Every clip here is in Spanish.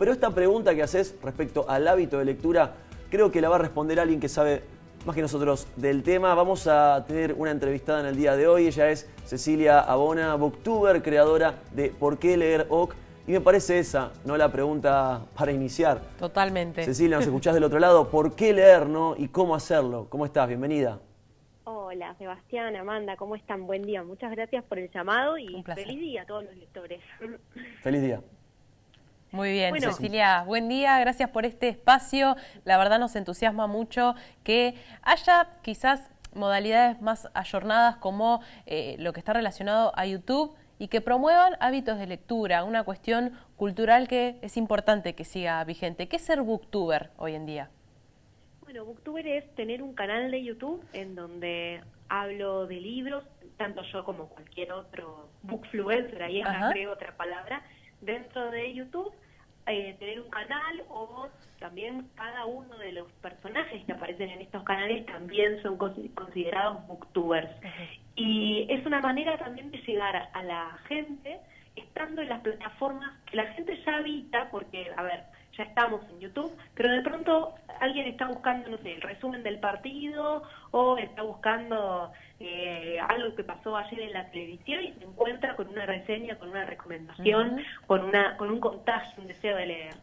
Pero esta pregunta que haces respecto al hábito de lectura, creo que la va a responder alguien que sabe más que nosotros del tema. Vamos a tener una entrevistada en el día de hoy. Ella es Cecilia Abona, booktuber, creadora de ¿Por qué leer OC? Y me parece esa, ¿no?, la pregunta para iniciar. Totalmente. Cecilia, nos escuchás del otro lado. ¿Por qué leer, no? ¿Y cómo hacerlo? ¿Cómo estás? Bienvenida. Hola, Sebastián, Amanda, ¿cómo están? Buen día. Muchas gracias por el llamado y feliz día a todos los lectores. Feliz día. Muy bien, bueno, Cecilia, buen día, gracias por este espacio. La verdad nos entusiasma mucho que haya quizás modalidades más ayornadas como lo que está relacionado a YouTube y que promuevan hábitos de lectura, una cuestión cultural que es importante que siga vigente. ¿Qué es ser booktuber hoy en día? Bueno, booktuber es tener un canal de YouTube en donde hablo de libros, tanto yo como cualquier otro bookfluencer, ahí agrego otra palabra, dentro de YouTube, tener un canal, o también cada uno de los personajes que aparecen en estos canales también son considerados booktubers. Y es una manera también de llegar a la gente estando en las plataformas que la gente ya habita, porque, a ver, ya estamos en YouTube, pero de pronto alguien está buscando, no sé, el resumen del partido, o está buscando algo que pasó ayer en la televisión y se encuentra con una reseña, con una recomendación, con un contagio, un deseo de leer.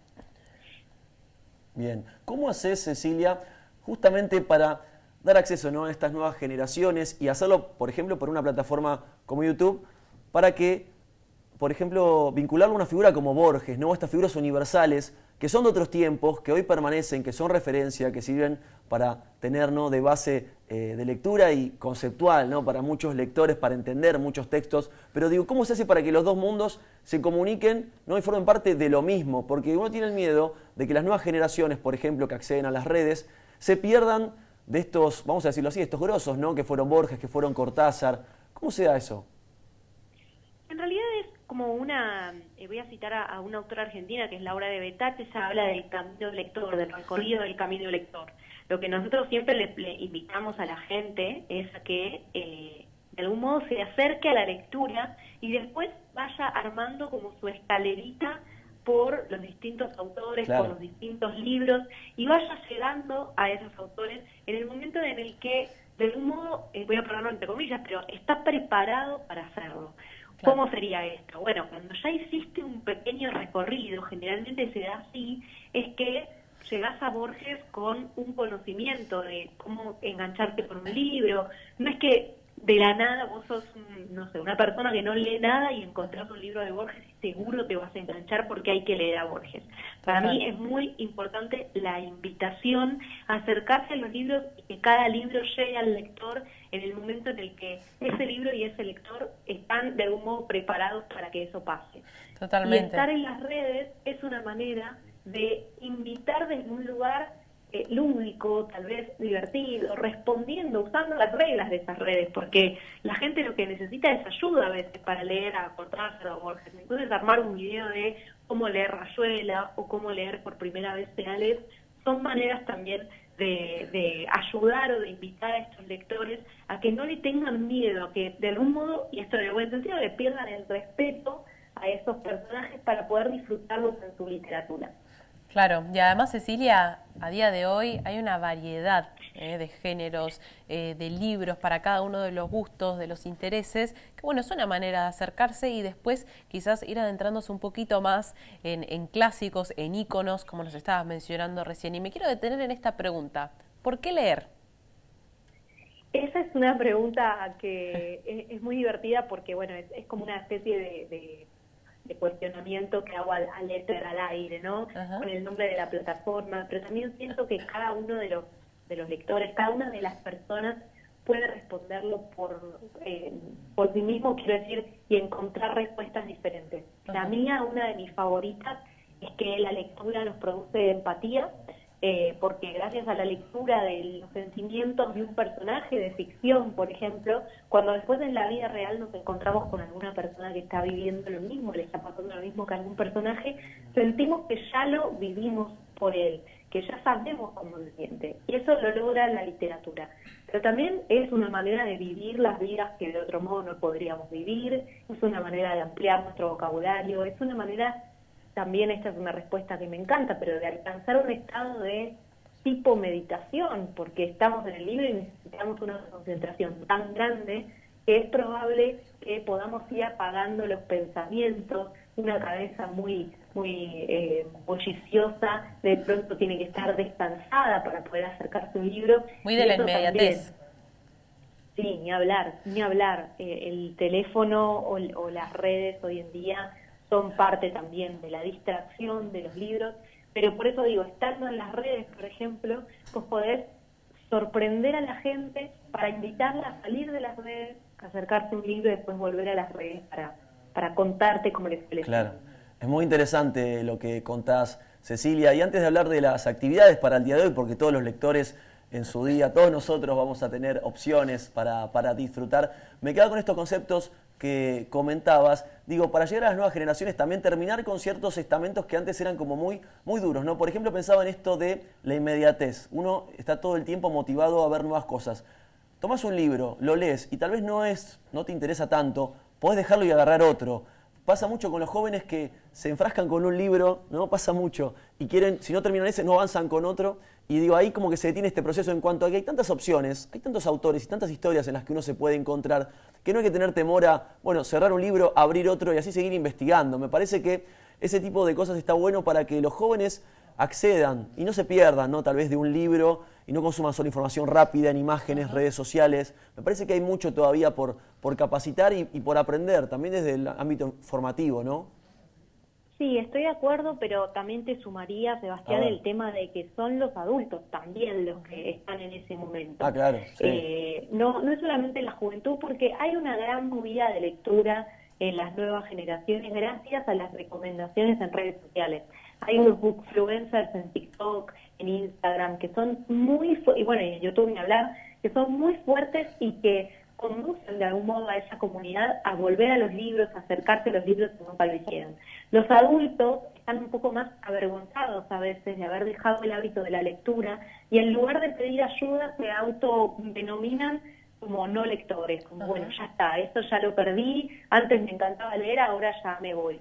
Bien, ¿cómo haces, Cecilia, justamente para dar acceso, ¿no?, a estas nuevas generaciones y hacerlo, por ejemplo, por una plataforma como YouTube, para que, por ejemplo, vincularlo a una figura como Borges, ¿no?, estas figuras universales que son de otros tiempos, que hoy permanecen, que son referencia, que sirven para tener, ¿no?, de base de lectura y conceptual, ¿no?, para muchos lectores, para entender muchos textos? Pero digo, ¿cómo se hace para que los dos mundos se comuniquen, ¿no?, y formen parte de lo mismo? Porque uno tiene el miedo de que las nuevas generaciones, por ejemplo, que acceden a las redes, se pierdan de estos, vamos a decirlo así, estos grosos, ¿no?, que fueron Borges, que fueron Cortázar. ¿Cómo se da eso? En realidad es como una, voy a citar a una autora argentina que es Laura de Betach. Ella habla del camino lector, del recorrido del camino lector. Lo que nosotros siempre le invitamos a la gente es a que de algún modo se acerque a la lectura y después vaya armando como su escalerita por los distintos autores, por los distintos libros, y vaya llegando a esos autores en el momento en el que, de algún modo, voy a ponerlo entre comillas, pero está preparado para hacerlo. ¿Cómo sería esto? Bueno, cuando ya hiciste un pequeño recorrido, generalmente se da así, es que llegás a Borges con un conocimiento de cómo engancharte con un libro. No es que de la nada vos sos, no sé, una persona que no lee nada y encontrás un libro de Borges y seguro te vas a enganchar porque hay que leer a Borges. Para mí es muy importante la invitación a acercarse a los libros y que cada libro llegue al lector en el momento en el que ese libro y ese lector están de algún modo preparados para que eso pase. Totalmente. Y estar en las redes es una manera de invitar desde un lugar lúdico, tal vez divertido, respondiendo, usando las reglas de esas redes, porque la gente lo que necesita es ayuda a veces para leer a Cortázar o a Borges. Entonces armar un video de cómo leer Rayuela o cómo leer por primera vez Perales son maneras también de ayudar o de invitar a estos lectores a que no le tengan miedo, a que de algún modo, y esto en el buen sentido, le pierdan el respeto a esos personajes para poder disfrutarlos en su literatura. Claro, y además, Cecilia, a día de hoy hay una variedad de géneros, de libros para cada uno de los gustos, de los intereses, que bueno, es una manera de acercarse y después quizás ir adentrándose un poquito más en clásicos, en íconos, como nos estabas mencionando recién. Y me quiero detener en esta pregunta, ¿por qué leer? Esa es una pregunta que es muy divertida porque, bueno, es como una especie de cuestionamiento que hago al éter, al aire, ¿no? Con el nombre de la plataforma, pero también siento que cada uno de los lectores, cada una de las personas puede responderlo por sí mismo, quiero decir, y encontrar respuestas diferentes. La mía, una de mis favoritas, es que la lectura nos produce empatía, porque gracias a la lectura de los sentimientos de un personaje de ficción, por ejemplo, cuando después en la vida real nos encontramos con alguna persona que está viviendo lo mismo, le está pasando lo mismo que a algún personaje, sentimos que ya lo vivimos por él, que ya sabemos cómo se siente, y eso lo logra la literatura. Pero también es una manera de vivir las vidas que de otro modo no podríamos vivir, es una manera de ampliar nuestro vocabulario, es una manera también esta es una respuesta que me encanta, pero de alcanzar un estado de tipo meditación, porque estamos en el libro y necesitamos una concentración tan grande que es probable que podamos ir apagando los pensamientos, una cabeza muy bulliciosa, de pronto tiene que estar descansada para poder acercarse a un libro. Muy de la inmediatez. Sí, ni hablar, ni hablar. El teléfono o las redes hoy en día son parte también de la distracción de los libros, pero por eso digo, estando en las redes, por ejemplo, vos podés sorprender a la gente para invitarla a salir de las redes, acercarse a un libro y después volver a las redes para contarte cómo les fue. Claro, es muy interesante lo que contás, Cecilia. Y antes de hablar de las actividades para el día de hoy, porque todos los lectores en su día, todos nosotros vamos a tener opciones para disfrutar, me quedo con estos conceptos que comentabas. Digo, para llegar a las nuevas generaciones también terminar con ciertos estamentos que antes eran como muy duros, ¿no? Por ejemplo, pensaba en esto de la inmediatez. Uno está todo el tiempo motivado a ver nuevas cosas. Tomás un libro, lo lees y tal vez no te interesa tanto, podés dejarlo y agarrar otro. Pasa mucho con los jóvenes que se enfrascan con un libro, ¿no? Pasa mucho, y quieren, si no terminan ese, no avanzan con otro, y digo, ahí como que se detiene este proceso en cuanto a que hay tantas opciones, hay tantos autores y tantas historias en las que uno se puede encontrar, que no hay que tener temor a, bueno, cerrar un libro, abrir otro y así seguir investigando. Me parece que ese tipo de cosas está bueno para que los jóvenes accedan y no se pierdan, ¿no? Tal vez de un libro y no consuman solo información rápida en imágenes, redes sociales. Me parece que hay mucho todavía por capacitar y por aprender, también desde el ámbito formativo, ¿no? Sí, estoy de acuerdo, pero también te sumaría, Sebastián, el tema de que son los adultos también los que están en ese momento. Ah, claro. Sí. No es solamente la juventud, porque hay una gran movida de lectura en las nuevas generaciones gracias a las recomendaciones en redes sociales. Hay unos bookfluencers en TikTok, en Instagram, que son y bueno, y en YouTube ni hablar, que son muy fuertes y que conducen de algún modo a esa comunidad a volver a los libros, a acercarse a los libros que nunca lo hicieron. Los adultos están un poco más avergonzados a veces de haber dejado el hábito de la lectura y en lugar de pedir ayuda se autodenominan como no lectores, como bueno, ya está, esto ya lo perdí, antes me encantaba leer, ahora ya me voy.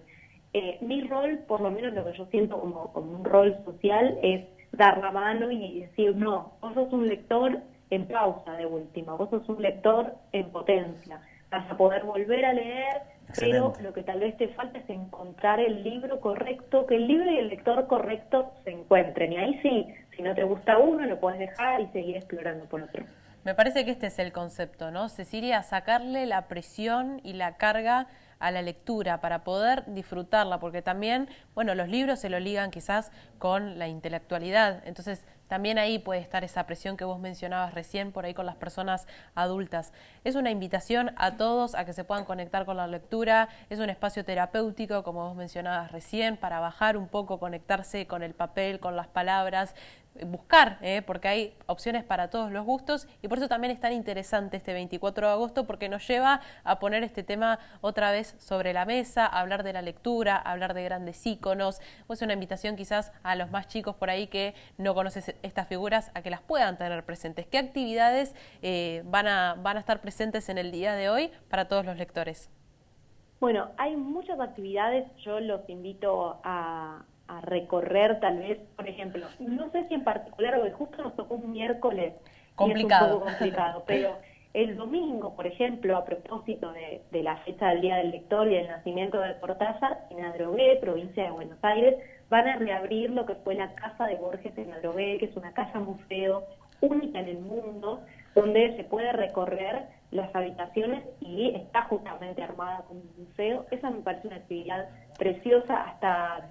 Mi rol, por lo menos lo que yo siento como un rol social, es dar la mano y decir, no, vos sos un lector en pausa de última, vos sos un lector en potencia, vas a poder volver a leer, Excelente. pero lo que tal vez te falta es encontrar el libro correcto, que el libro y el lector correcto se encuentren, y ahí sí, si no te gusta uno, lo puedes dejar y seguir explorando por otro. Me parece que este es el concepto, ¿no, Cecilia? Sacarle la presión y la carga a la lectura para poder disfrutarla, porque también, bueno, los libros se lo ligan quizás con la intelectualidad, entonces también ahí puede estar esa presión que vos mencionabas recién por ahí con las personas adultas. Es una invitación a todos a que se puedan conectar con la lectura, es un espacio terapéutico, como vos mencionabas recién, para bajar un poco, conectarse con el papel, con las palabras, buscar, porque hay opciones para todos los gustos y por eso también es tan interesante este 24 de agosto porque nos lleva a poner este tema otra vez sobre la mesa, a hablar de la lectura, a hablar de grandes íconos. Es una invitación quizás a los más chicos por ahí que no conocen estas figuras a que las puedan tener presentes. ¿Qué actividades van a estar presentes en el día de hoy para todos los lectores? Bueno, hay muchas actividades, yo los invito a recorrer tal vez, por ejemplo, no sé si en particular, porque justo nos tocó un miércoles, complicado. Y es un poco complicado, pero el domingo, por ejemplo, a propósito de la fecha del Día del Lector y el nacimiento de Cortázar, en Adrogué, provincia de Buenos Aires, van a reabrir lo que fue la Casa de Borges en Adrogué, que es una casa museo única en el mundo, donde se puede recorrer las habitaciones y está justamente armada como un museo. Esa me parece una actividad preciosa hasta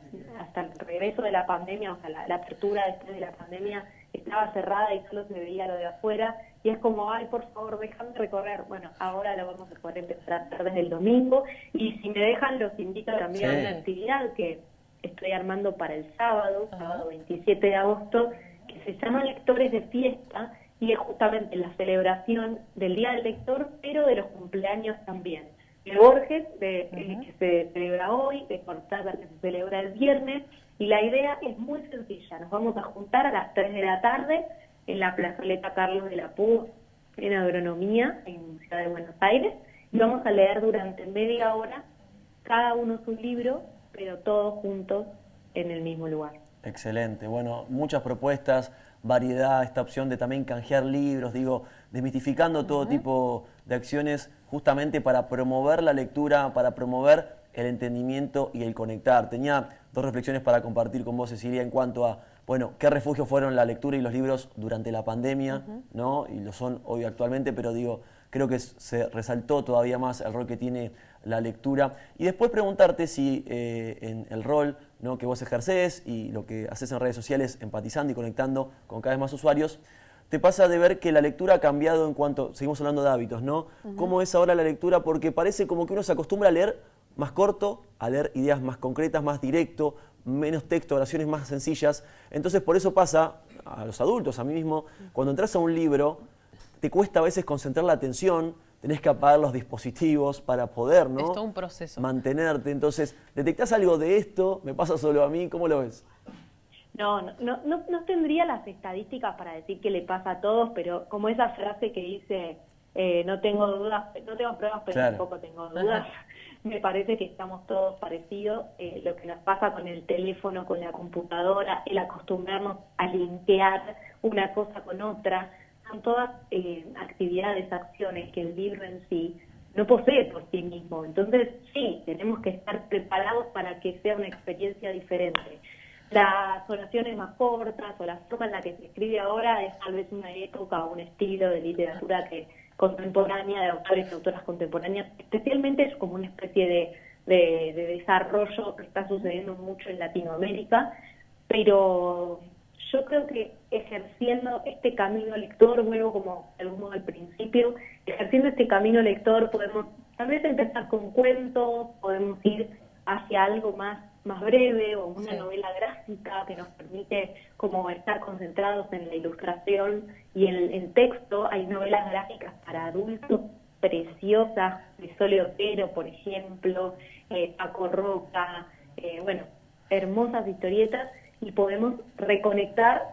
el regreso de la pandemia, o sea, la apertura después de la pandemia estaba cerrada y solo se veía lo de afuera y es como, ay, por favor, déjame recorrer. Bueno, ahora lo vamos a poder empezar a hacer desde el domingo y si me dejan los invito también a una actividad que estoy armando para el sábado 27 de agosto, que se llama Lectores de Fiesta y es justamente la celebración del Día del Lector, pero de los cumpleaños también. De Borges, que se celebra hoy, de Cortázar, que se celebra el viernes, y la idea es muy sencilla. Nos vamos a juntar a las 3 de la tarde en la plazoleta Carlos de la Puz, en Agronomía, en Ciudad de Buenos Aires, y vamos a leer durante media hora cada uno su libro, pero todos juntos en el mismo lugar. Excelente, bueno, muchas propuestas, variedad, esta opción de también canjear libros, digo, desmitificando todo tipo de acciones justamente para promover la lectura, para promover el entendimiento y el conectar. Tenía dos reflexiones para compartir con vos, Cecilia, en cuanto a, bueno, qué refugio fueron la lectura y los libros durante la pandemia, ¿no? Y lo son hoy actualmente, pero digo, creo que se resaltó todavía más el rol que tiene la lectura. Y después preguntarte si en el rol, ¿no?, que vos ejercés y lo que haces en redes sociales, empatizando y conectando con cada vez más usuarios, te pasa de ver que la lectura ha cambiado en cuanto, seguimos hablando de hábitos, ¿no? ¿Cómo es ahora la lectura? Porque parece como que uno se acostumbra a leer más corto, a leer ideas más concretas, más directo, menos texto, oraciones más sencillas. Entonces por eso pasa a los adultos, a mí mismo, cuando entras a un libro, te cuesta a veces concentrar la atención, tenés que apagar los dispositivos para poder, ¿no?, Es todo un proceso. mantenerte. Entonces, ¿detectás algo de esto? ¿Me pasa solo a mí? ¿Cómo lo ves? No tendría las estadísticas para decir que le pasa a todos, pero como esa frase que dice, no tengo dudas, no tengo pruebas, pero Claro. tampoco tengo dudas, me parece que estamos todos parecidos. Lo que nos pasa con el teléfono, con la computadora, el acostumbrarnos a linkear una cosa con otra, son todas actividades, acciones que el libro en sí no posee por sí mismo. Entonces, sí, tenemos que estar preparados para que sea una experiencia diferente. Las oraciones más cortas o la forma en la que se escribe ahora es tal vez una época o un estilo de literatura contemporánea, de autores y autoras contemporáneas, especialmente es como una especie de desarrollo que está sucediendo mucho en Latinoamérica, pero yo creo que ejerciendo este camino lector, vuelvo como de algún modo al principio, ejerciendo este camino lector podemos tal vez empezar con cuentos, podemos ir hacia algo más breve o una novela gráfica que nos permite como estar concentrados en la ilustración y en el texto. Hay novelas gráficas para adultos preciosas, de Sole Otero, por ejemplo, Paco Roca, bueno, hermosas historietas, y podemos reconectar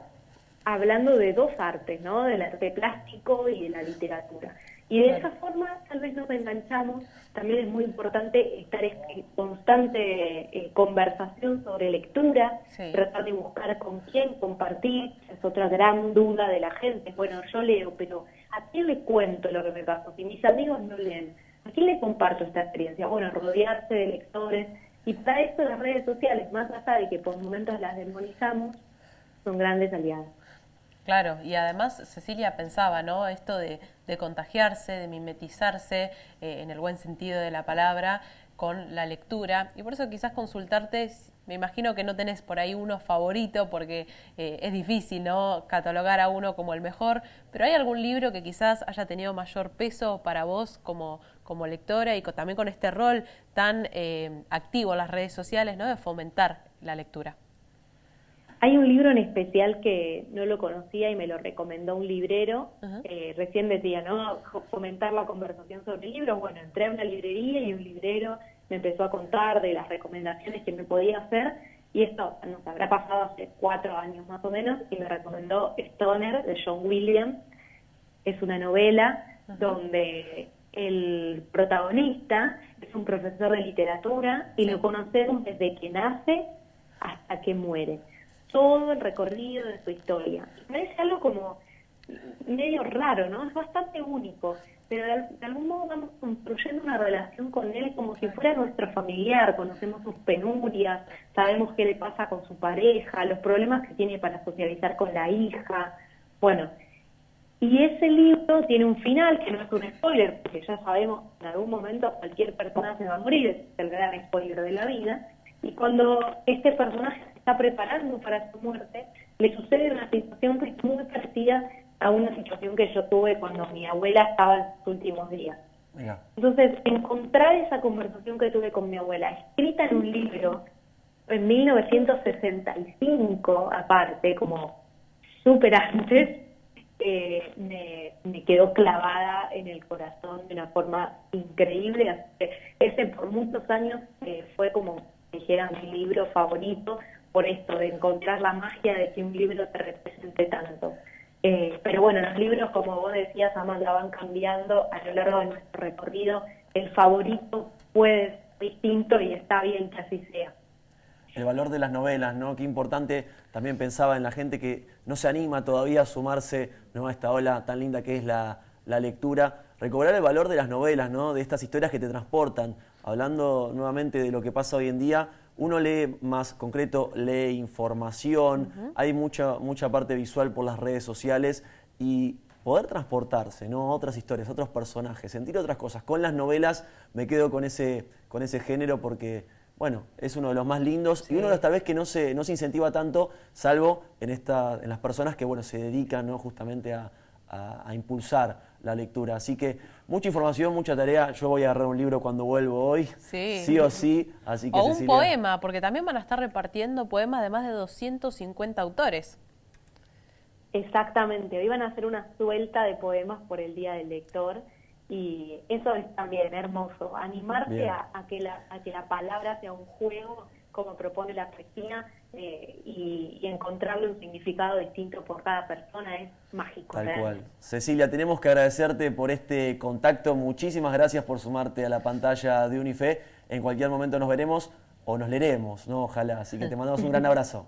hablando de dos artes, ¿no?, del arte plástico y de la literatura. Y de esa forma tal vez nos enganchamos. También es muy importante estar en constante conversación sobre lectura, tratar de buscar con quién compartir. Es otra gran duda de la gente. Bueno, yo leo, pero ¿a quién le cuento lo que me pasó? Si mis amigos no leen, ¿a quién le comparto esta experiencia? Bueno, rodearse de lectores. Y para esto las redes sociales, más allá de que por momentos las demonizamos, son grandes aliadas. Claro, y además Cecilia pensaba, ¿no?, esto de contagiarse, de mimetizarse, en el buen sentido de la palabra, con la lectura. Y por eso quizás consultarte, me imagino que no tenés por ahí uno favorito, porque es difícil, ¿no?, catalogar a uno como el mejor, pero ¿hay algún libro que quizás haya tenido mayor peso para vos como lectora y también con este rol tan activo en las redes sociales, ¿no?, de fomentar la lectura? Hay un libro en especial que no lo conocía y me lo recomendó un librero. Recién decía, ¿no?, fomentar la conversación sobre libros. Bueno, entré a una librería y un librero me empezó a contar de las recomendaciones que me podía hacer, y esto nos habrá pasado hace 4 años más o menos, y me recomendó Stoner, de John Williams. Es una novela donde el protagonista es un profesor de literatura y lo conocemos desde que nace hasta que muere. Todo el recorrido de su historia. Parece algo como medio raro, ¿no? Es bastante único, pero de algún modo vamos construyendo una relación con él como si fuera nuestro familiar. Conocemos sus penurias, sabemos qué le pasa con su pareja, los problemas que tiene para socializar con la hija. Bueno, y ese libro tiene un final que no es un spoiler, porque ya sabemos que en algún momento cualquier persona se va a morir, es el gran spoiler de la vida. Y cuando este personaje se está preparando para su muerte, le sucede una situación que es muy parecida a una situación que yo tuve cuando mi abuela estaba en sus últimos días. Entonces, encontrar esa conversación que tuve con mi abuela, escrita en un libro, en 1965, aparte, como súper antes, me quedó clavada en el corazón de una forma increíble. Así que ese por muchos años fue como dijera mi libro favorito, por esto de encontrar la magia de que un libro te represente tanto. Pero bueno, los libros, como vos decías, Amanda, van cambiando a lo largo de nuestro recorrido. El favorito puede ser distinto y está bien que así sea. El valor de las novelas, ¿no? Qué importante, también pensaba en la gente que no se anima todavía a sumarse, ¿no?, a esta ola tan linda que es la lectura. Recobrar el valor de las novelas, ¿no?, de estas historias que te transportan. Hablando nuevamente de lo que pasa hoy en día, uno lee más concreto, lee información, hay mucha parte visual por las redes sociales y poder transportarse, ¿no?, a otras historias, a otros personajes, sentir otras cosas. Con las novelas me quedo con ese género porque, bueno, es uno de los más lindos y uno de los tal vez que no se incentiva tanto, salvo en las personas que, bueno, se dedican, ¿no?, justamente a impulsar la lectura. Así que mucha información, mucha tarea. Yo voy a agarrar un libro cuando vuelvo hoy, sí o sí. Así que, o un Cecilia, poema, porque también van a estar repartiendo poemas de más de 250 autores. Exactamente, hoy van a hacer una suelta de poemas por el Día del Lector y eso es también hermoso, animarse a que la palabra sea un juego, como propone la Cristina, y encontrarle un significado distinto por cada persona es mágico. Tal realmente. cual. Cecilia, tenemos que agradecerte por este contacto. Muchísimas gracias por sumarte a la pantalla de Unife. En cualquier momento nos veremos o nos leeremos, ¿no? Ojalá. Así que te mandamos un gran abrazo.